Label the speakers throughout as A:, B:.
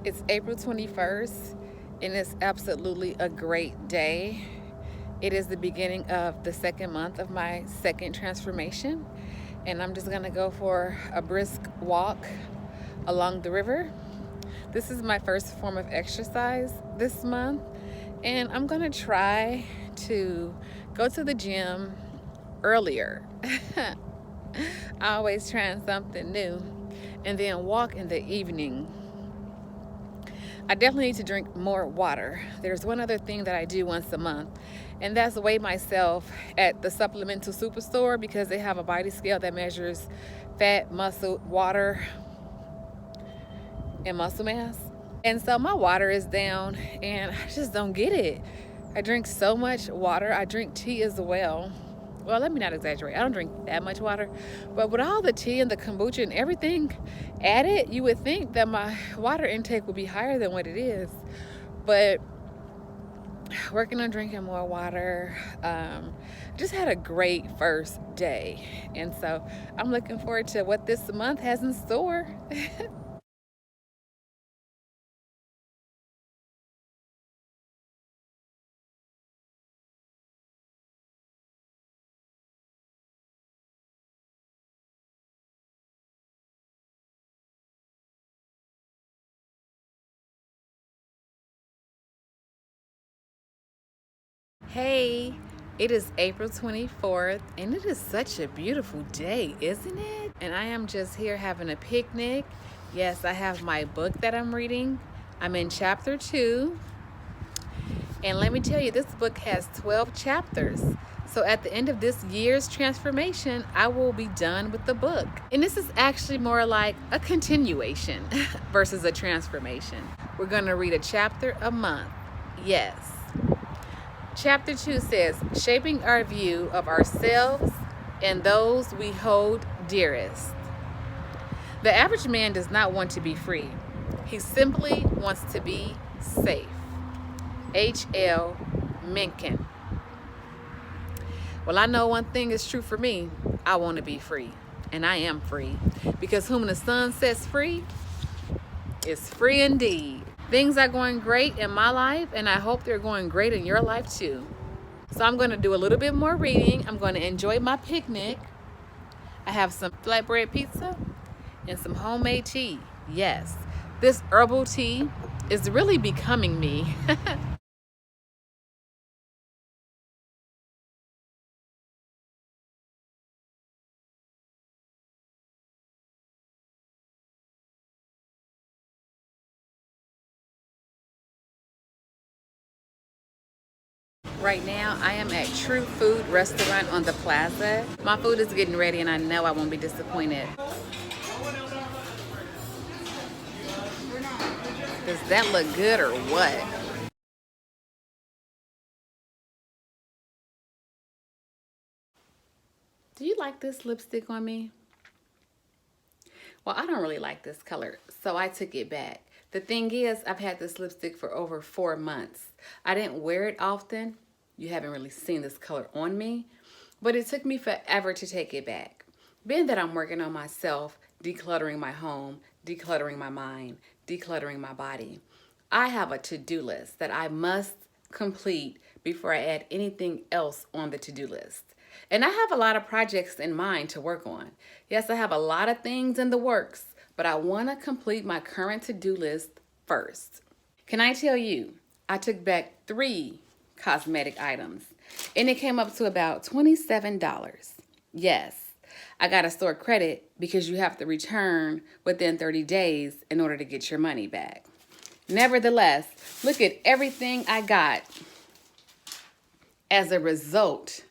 A: It's April 21st, and it's absolutely a great day. It is the beginning of the second month of my second transformation, and I'm just gonna go for a brisk walk along the river. This is my first form of exercise this month, and I'm gonna try to go to the gym earlier. Always trying something new, and then walk in the evening. I definitely need to drink more water. There's one other thing that I do once a month, and that's weigh myself at the supplemental superstore because they have a body scale that measures fat, muscle, water, and muscle mass. And so my water is down, and I just don't get it. I drink so much water. I drink tea as well. Well, let me not exaggerate. I don't drink that much water, but with all the tea and the kombucha and everything added, you would think that my water intake would be higher than what it is. But working on drinking more water, just had a great first day. And so I'm looking forward to what this month has in store. Hey, it is April 24th, and it is such a beautiful day, isn't it? And I am just here having a picnic. Yes, I have my book that I'm reading. I'm in chapter 2, and let me tell you, this book has 12 chapters. So at the end of this year's transformation, I will be done with the book. And this is actually more like a continuation versus a transformation. We're going to read a chapter a month. Yes. Chapter 2 says, shaping our view of ourselves and those we hold dearest. The average man does not want to be free. He simply wants to be safe. H.L. Mencken. Well, I know one thing is true for me. I want to be free. And I am free. Because whom the sun sets free is free indeed. Things are going great in my life, and I hope they're going great in your life too. So I'm going to do a little bit more reading. I'm going to enjoy my picnic. I have some flatbread pizza and some homemade tea. Yes, this herbal tea is really becoming me. Right now, I am at True Food Restaurant on the plaza. My food is getting ready, and I know I won't be disappointed. Does that look good or what? Do you like this lipstick on me? Well, I don't really like this color, so I took it back. The thing is, I've had this lipstick for over 4 months. I didn't wear it often. You haven't really seen this color on me, but it took me forever to take it back. Being that I'm working on myself, decluttering my home, decluttering my mind, decluttering my body, I have a to-do list that I must complete before I add anything else on the to-do list. And I have a lot of projects in mind to work on. Yes, I have a lot of things in the works, but I want to complete my current to-do list first. Can I tell you, I took back 3 cosmetic items, and it came up to about $27. Yes, I got a store credit because you have to return within 30 days in order to get your money back. Nevertheless, look at everything I got as a result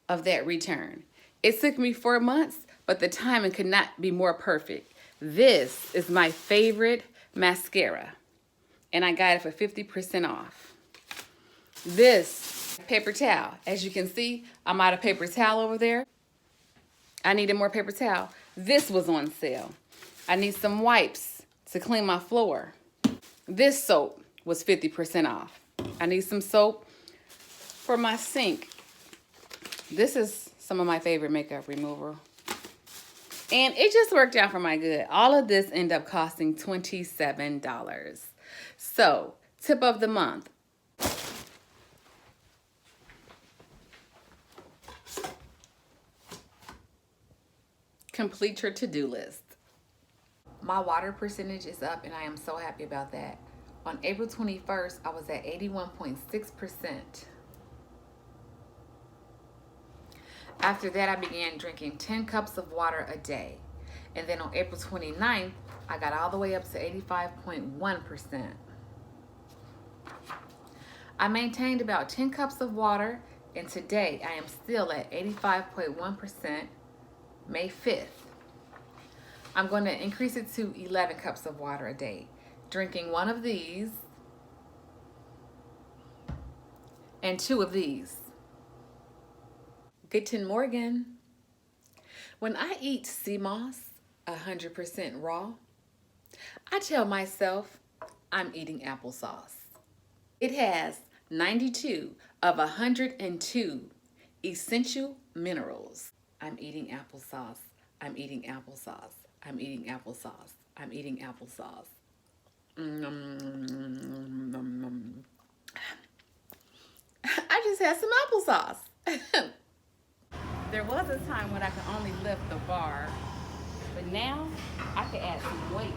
A: of that return. It took me 4 months, but the timing could not be more perfect. This is my favorite mascara, and I got it for 50% off. This paper towel, as you can see, I'm out of paper towel over there. I needed more paper towel. This was on sale. I need some wipes to clean my floor. This soap was 50% off. I need some soap for my sink. This is some of my favorite makeup remover. And it just worked out for my good. All of this ended up costing $27. So, tip of the month. Complete your to-do list. My water percentage is up and I am so happy about that. On April 21st, I was at 81.6%. After that, I began drinking 10 cups of water a day. And then on April 29th, I got all the way up to 85.1%. I maintained about 10 cups of water, and today I am still at 85.1%, May 5th. I'm going to increase it to 11 cups of water a day, drinking one of these and two of these. Guten Morgen. When I eat sea moss 100% raw, I tell myself I'm eating applesauce. It has 92 of 102 essential minerals. I'm eating applesauce. I'm eating applesauce. I'm eating applesauce. I'm eating applesauce. I just had some applesauce. There was a time when I could only lift the bar, but now I can add some weight.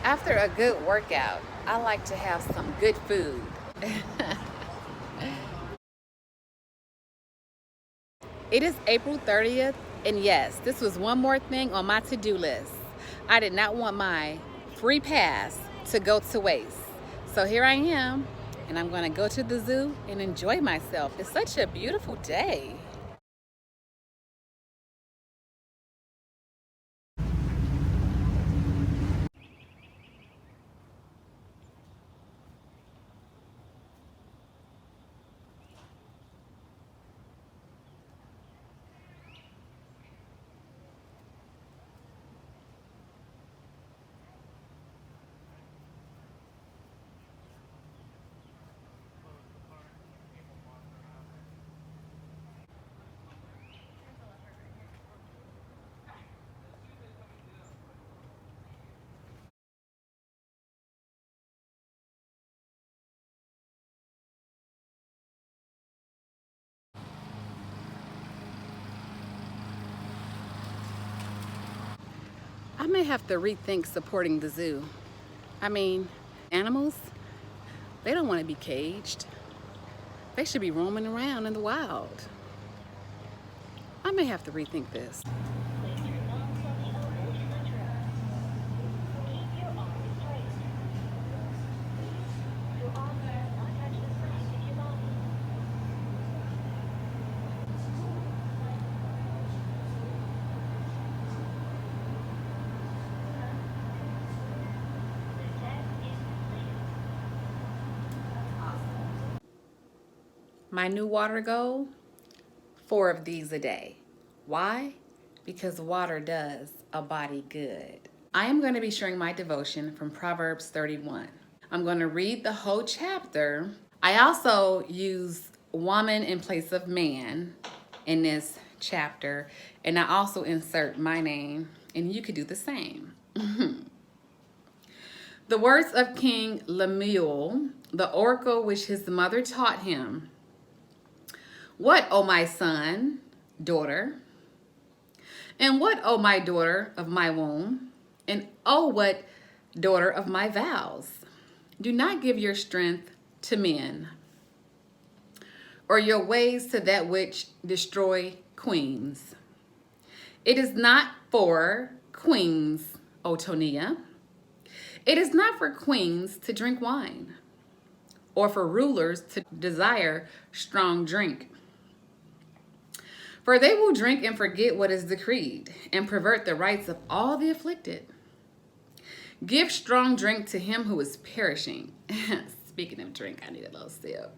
A: After a good workout, I like to have some good food. It is April 30th, and yes, this was one more thing on my to-do list. I did not want my free pass to go to waste. So here I am, and I'm going to go to the zoo and enjoy myself. It's such a beautiful day. I may have to rethink supporting the zoo. I mean, animals, they don't want to be caged. They should be roaming around in the wild. I may have to rethink this. My new water goal, 4 of these a day. Why? Because water does a body good. I am going to be sharing my devotion from Proverbs 31. I'm going to read the whole chapter. I also use woman in place of man in this chapter, and I also insert my name, and you could do the same. The words of King Lemuel, the oracle which his mother taught him. What, O my son, daughter? And what, O my daughter of my womb? And oh, what daughter of my vows? Do not give your strength to men, or your ways to that which destroy queens. It is not for queens, O Tonia. It is not for queens to drink wine, or for rulers to desire strong drink. For they will drink and forget what is decreed, and pervert the rights of all the afflicted. Give strong drink to him who is perishing. Speaking of drink, I need a little sip.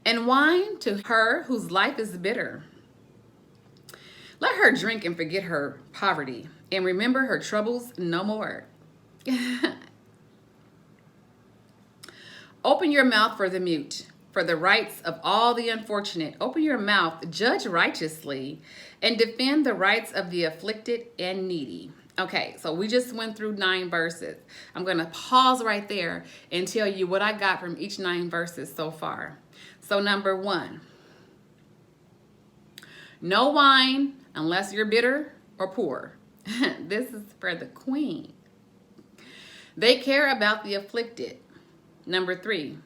A: And wine to her whose life is bitter. Let her drink and forget her poverty, and remember her troubles no more. Open your mouth for the mute, for the rights of all the unfortunate. Open your mouth, judge righteously, and defend the rights of the afflicted and needy. Okay, so we just went through 9 verses. I'm going to pause right there and tell you what I got from each 9 verses so far. So number 1, no wine unless you're bitter or poor. This is for the queen. They care about the afflicted. Number 3,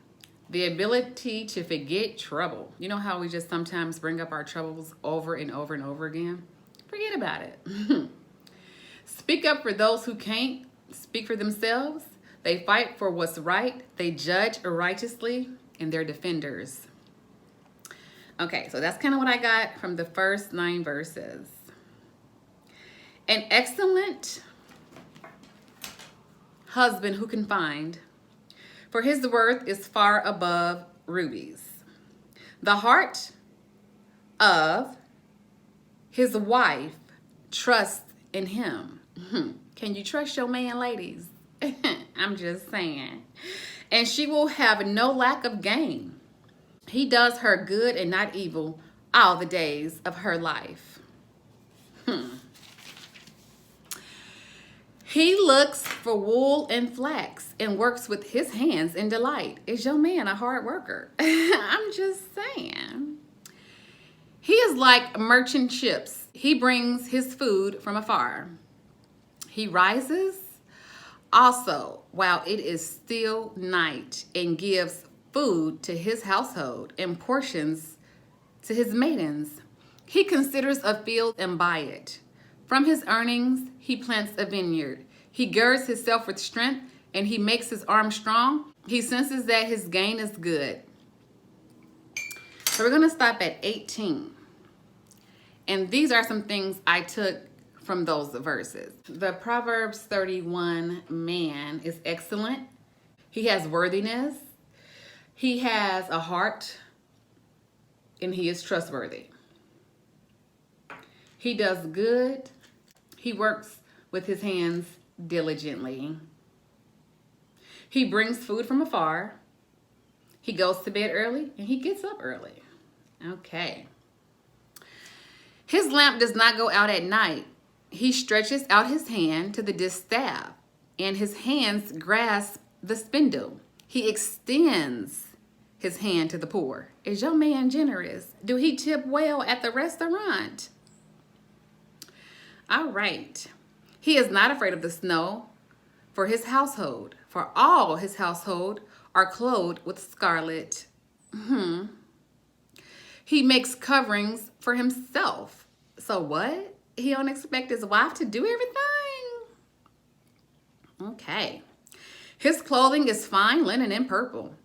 A: the ability to forget trouble. You know how we just sometimes bring up our troubles over and over and over again? Forget about it. Speak up for those who can't speak for themselves. They fight for what's right. They judge righteously, and they're defenders. Okay, so that's kind of what I got from the first 9 verses. An excellent husband who can find, for his worth is far above rubies. The heart of his wife trusts in him. Can you trust your man, ladies? I'm just saying. And she will have no lack of gain. He does her good and not evil all the days of her life. He looks for wool and flax and works with his hands in delight. Is your man a hard worker? I'm just saying. He is like merchant ships. He brings his food from afar. He rises also while it is still night and gives food to his household and portions to his maidens. He considers a field and buy it. From his earnings, he plants a vineyard. He girds himself with strength, and he makes his arm strong. He senses that his gain is good. So we're going to stop at 18. And these are some things I took from those verses. The Proverbs 31 man is excellent. He has worthiness. He has a heart, and he is trustworthy. He does good. He works with his hands diligently. He brings food from afar. He goes to bed early and he gets up early. Okay. His lamp does not go out at night. He stretches out his hand to the distaff, and his hands grasp the spindle. He extends his hand to the poor. Is your man generous? Do he tip well at the restaurant? All right. He is not afraid of the snow, for his household, for all his household are clothed with scarlet. He makes coverings for himself. So what? He don't expect his wife to do everything? Okay. His clothing is fine linen and purple.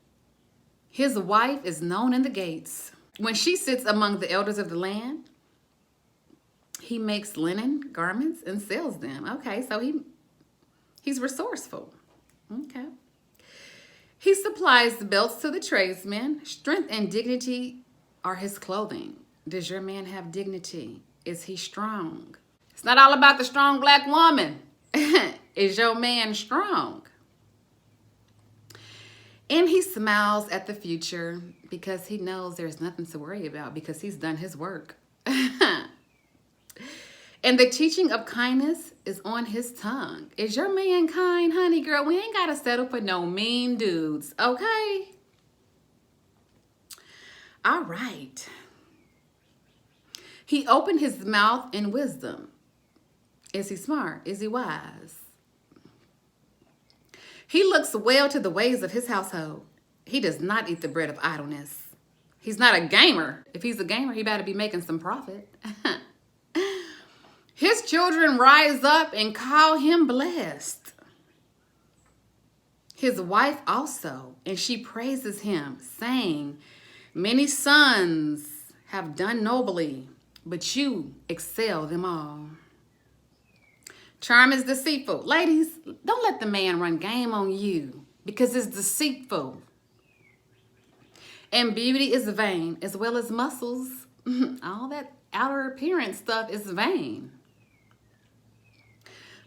A: His wife is known in the gates. When she sits among the elders of the land, he makes linen garments and sells them. Okay, so he's resourceful. Okay. He supplies the belts to the tradesmen. Strength and dignity are his clothing. Does your man have dignity? Is he strong? It's not all about the strong black woman. Is your man strong? And he smiles at the future because he knows there's nothing to worry about because he's done his work. And the teaching of kindness is on his tongue. Is your man kind, honey girl? We ain't got to settle for no mean dudes, okay? All right. He opened his mouth in wisdom. Is he smart? Is he wise? He looks well to the ways of his household. He does not eat the bread of idleness. He's not a gamer. If he's a gamer, he better be making some profit. His children rise up and call him blessed. His wife also, and she praises him, saying, many sons have done nobly, but you excel them all. Charm is deceitful. Ladies, don't let the man run game on you because it's deceitful. And beauty is vain as well as muscles. All that outer appearance stuff is vain.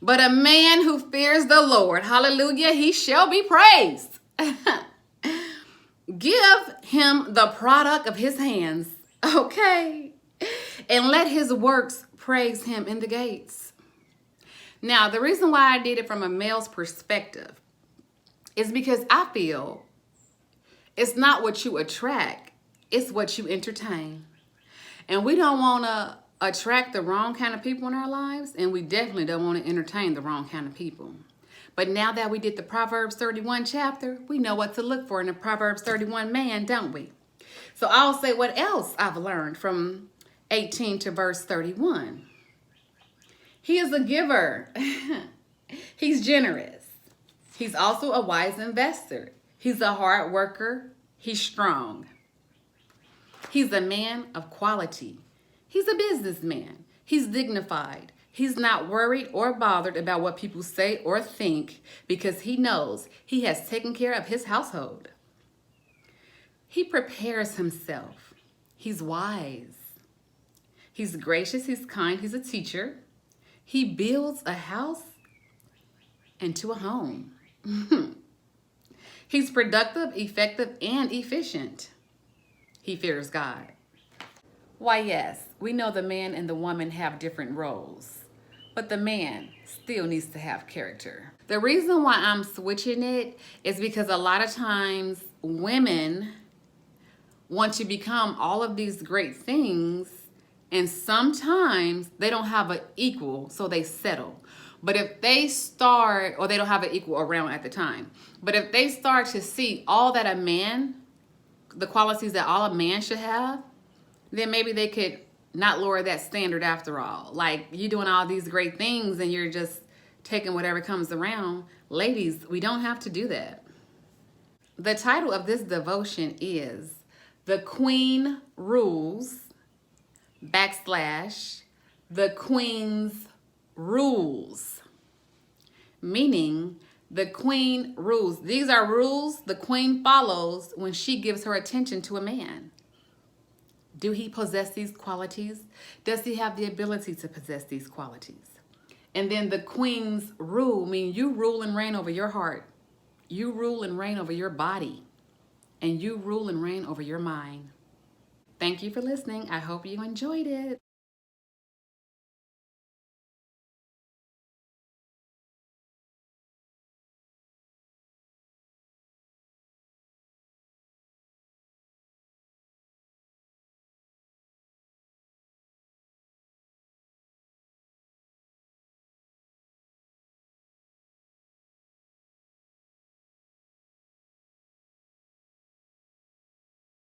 A: But a man who fears the Lord, hallelujah, he shall be praised. Give him the product of his hands, okay? And let his works praise him in the gates. Now, the reason why I did it from a male's perspective is because I feel it's not what you attract, it's what you entertain. And we don't want to attract the wrong kind of people in our lives, and we definitely don't want to entertain the wrong kind of people. But now that we did the Proverbs 31 chapter, we know what to look for in a Proverbs 31 man, don't we? So I'll say what else I've learned from 18 to verse 31. He is a giver. He's generous. He's also a wise investor. He's a hard worker. He's strong. He's a man of quality. He's a businessman. He's dignified. He's not worried or bothered about what people say or think because he knows he has taken care of his household. He prepares himself. He's wise. He's gracious. He's kind. He's a teacher. He builds a house into a home. He's productive, effective, and efficient. He fears God. Why, yes, we know the man and the woman have different roles, but the man still needs to have character. The reason why I'm switching it is because a lot of times women want to become all of these great things, and sometimes they don't have an equal, so they settle. But if they start, or they don't have an equal around at the time, but if they start to see all that a man, the qualities that all a man should have, then maybe they could not lower that standard after all. Like, you doing all these great things and you're just taking whatever comes around. Ladies, we don't have to do that. The title of this devotion is The Queen Rules / The Queen's Rules. Meaning, the queen rules. These are rules the queen follows when she gives her attention to a man. Do he possess these qualities? Does he have the ability to possess these qualities? And then the queen's rule means you rule and reign over your heart. You rule and reign over your body. And you rule and reign over your mind. Thank you for listening. I hope you enjoyed it.